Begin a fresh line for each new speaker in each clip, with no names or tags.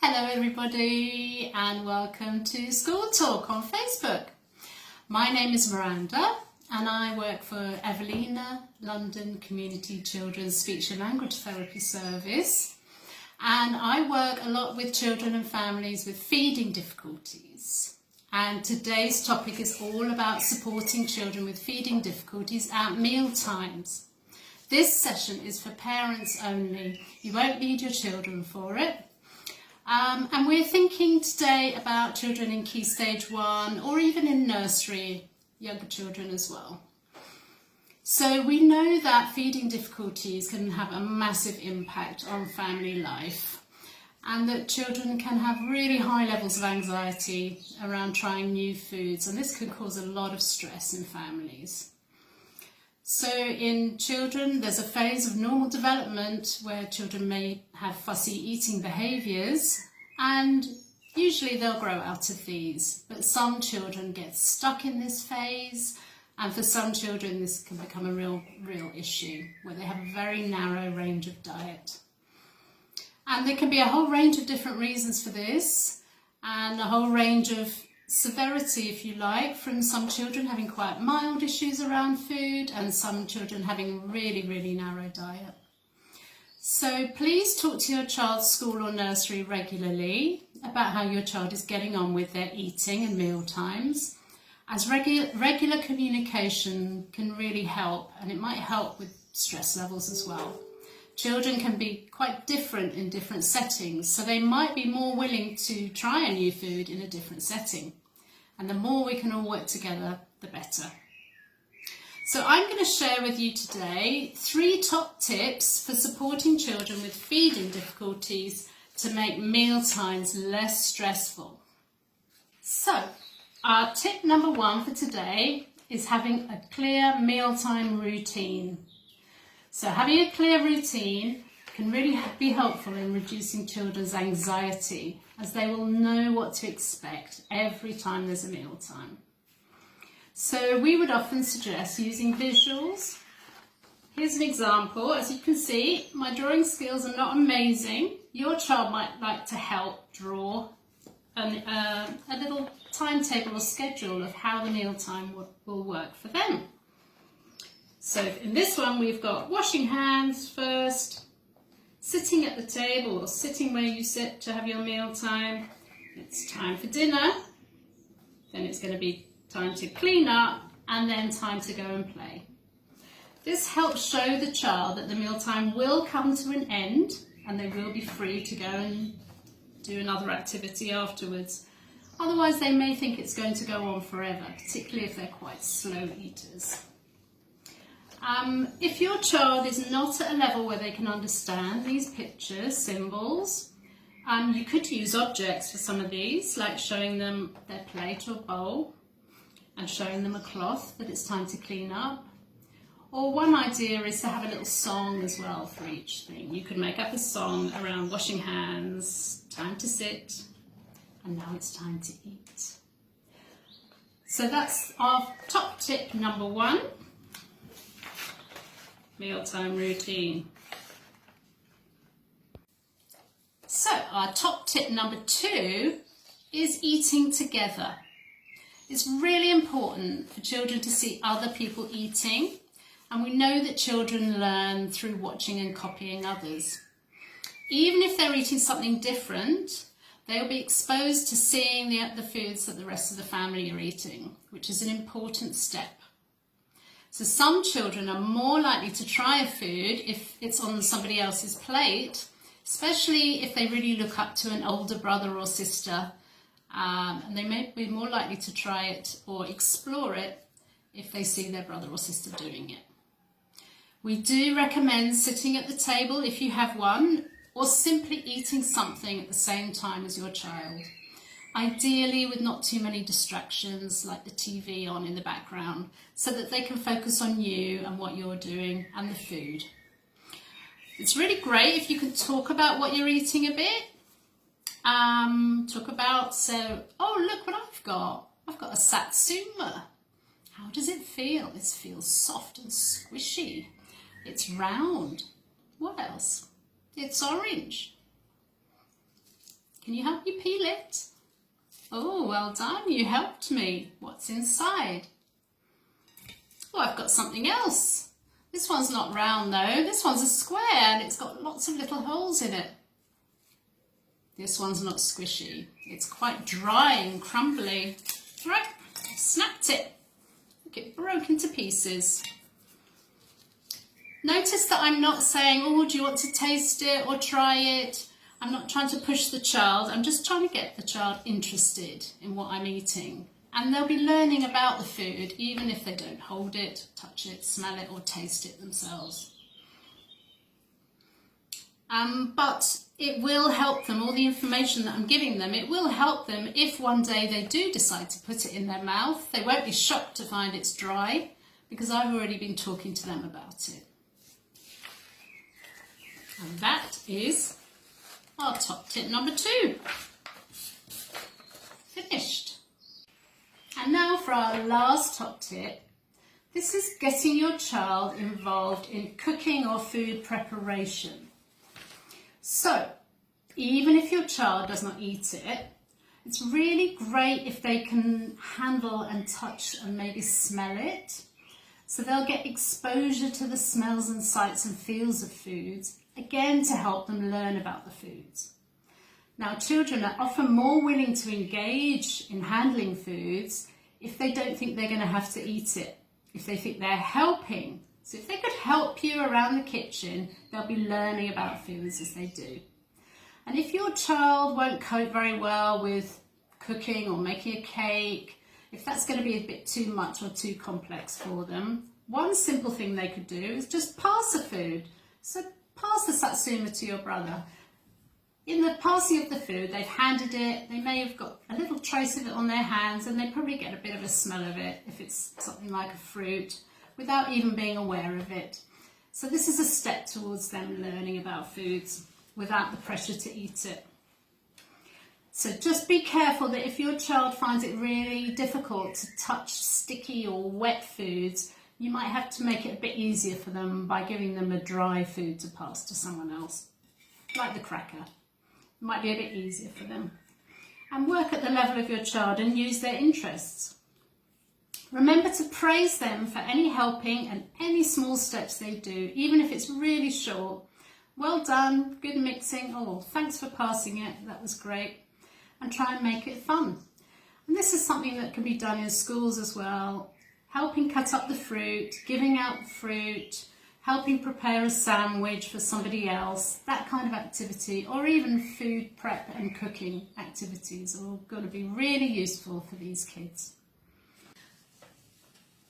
Hello everybody and welcome to School Talk on Facebook. My name is Miranda and I work for Evelina London Community Children's Speech and Language Therapy Service, and I work a lot with children and families with feeding difficulties. And today's topic is all about supporting children with feeding difficulties at meal times. This session is for parents only. You won't need your children for it. And we're thinking today about children in Key Stage 1 or even in nursery, younger children as well. So we know that feeding difficulties can have a massive impact on family life, and that children can have really high levels of anxiety around trying new foods, and this can cause a lot of stress in families. So in children, there's a phase of normal development where children may have fussy eating behaviours, and usually they'll grow out of these. But some children get stuck in this phase, and for some children this can become a real issue where they have a very narrow range of diet. And there can be a whole range of different reasons for this, and a whole range of severity, if you like, from some children having quite mild issues around food and some children having a really narrow diet. So please talk to your child's school or nursery regularly about how your child is getting on with their eating and meal times, as regular communication can really help, and it might help with stress levels as well. Children can be quite different in different settings, so they might be more willing to try a new food in a different setting. And the more we can all work together, the better. So I'm going to share with you today 3 top tips for supporting children with feeding difficulties to make meal times less stressful. So our tip number 1 for today is having a clear mealtime routine. So having a clear routine can really be helpful in reducing children's anxiety, as they will know what to expect every time there's a meal time. So we would often suggest using visuals. Here's an example. As you can see, my drawing skills are not amazing. Your child might like to help draw a little timetable or schedule of how the meal time will work for them. So in this one we've got washing hands first, sitting at the table or sitting where you sit to have your meal time. It's time for dinner, then it's going to be time to clean up, and then time to go and play. This helps show the child that the mealtime will come to an end and they will be free to go and do another activity afterwards. Otherwise they may think it's going to go on forever, particularly if they're quite slow eaters. If your child is not at a level where they can understand these pictures, symbols, you could use objects for some of these, like showing them their plate or bowl and showing them a cloth that it's time to clean up. Or one idea is to have a little song as well for each thing. You could make up a song around washing hands, time to sit, and now it's time to eat. So that's our top tip number 1. Mealtime routine. So our top tip number 2 is eating together. It's really important for children to see other people eating, and we know that children learn through watching and copying others. Even if they're eating something different, they'll be exposed to seeing the foods that the rest of the family are eating, which is an important step. So some children are more likely to try a food if it's on somebody else's plate, especially if they really look up to an older brother or sister, and they may be more likely to try it or explore it if they see their brother or sister doing it. We do recommend sitting at the table if you have one, or simply eating something at the same time as your child. Ideally with not too many distractions like the TV on in the background, so that they can focus on you and what you're doing and the food. It's really great if you can talk about what you're eating a bit. Talk about, so, oh look what I've got. I've got a satsuma. How does it feel? It feels soft and squishy. It's round. What else? It's orange. Can you help me peel it? Oh, well done, you helped me. What's inside? Oh, I've got something else. This one's not round though, this one's a square and it's got lots of little holes in it. This one's not squishy, it's quite dry and crumbly. Right, snapped it. Look, it broke into pieces. Notice that I'm not saying, oh, do you want to taste it or try it? I'm not trying to push the child, I'm just trying to get the child interested in what I'm eating. And they'll be learning about the food, even if they don't hold it, touch it, smell it, or taste it themselves. But it will help them, all the information that I'm giving them, it will help them if one day they do decide to put it in their mouth. They won't be shocked to find it's dry, because I've already been talking to them about it. And that is our top tip number 2. Finished. And now for our last top tip. This is getting your child involved in cooking or food preparation. So, even if your child does not eat it, it's really great if they can handle and touch and maybe smell it. So they'll get exposure to the smells and sights and feels of foods, again to help them learn about the foods. Now, children are often more willing to engage in handling foods if they don't think they're going to have to eat it, if they think they're helping. So if they could help you around the kitchen, they'll be learning about foods as they do. And if your child won't cope very well with cooking or making a cake, if that's going to be a bit too much or too complex for them, one simple thing they could do is just pass the food. So pass the satsuma to your brother. In the passing of the food, they've handed it, they may have got a little trace of it on their hands and they probably get a bit of a smell of it if it's something like a fruit, without even being aware of it. So this is a step towards them learning about foods without the pressure to eat it. So just be careful that if your child finds it really difficult to touch sticky or wet foods, you might have to make it a bit easier for them by giving them a dry food to pass to someone else, like the cracker. It might be a bit easier for them. And work at the level of your child and use their interests. Remember to praise them for any helping and any small steps they do, even if it's really short. Well done, good mixing, oh, thanks for passing it, that was great. And try and make it fun. And this is something that can be done in schools as well. Helping cut up the fruit, giving out fruit, helping prepare a sandwich for somebody else, that kind of activity, or even food prep and cooking activities are all going to be really useful for these kids.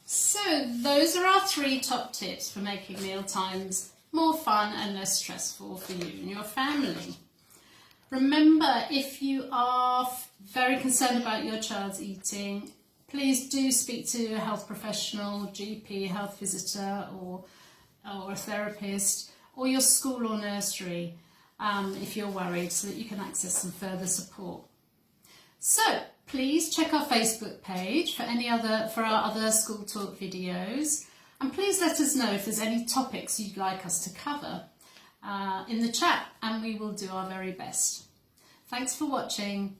So those are our 3 top tips for making meal times more fun and less stressful for you and your family. Remember, if you are very concerned about your child's eating, please do speak to a health professional, GP, health visitor, or a therapist, or your school or nursery if you're worried, so that you can access some further support. So please check our Facebook page for our other School Talk videos, and please let us know if there's any topics you'd like us to cover in the chat, and we will do our very best. Thanks for watching.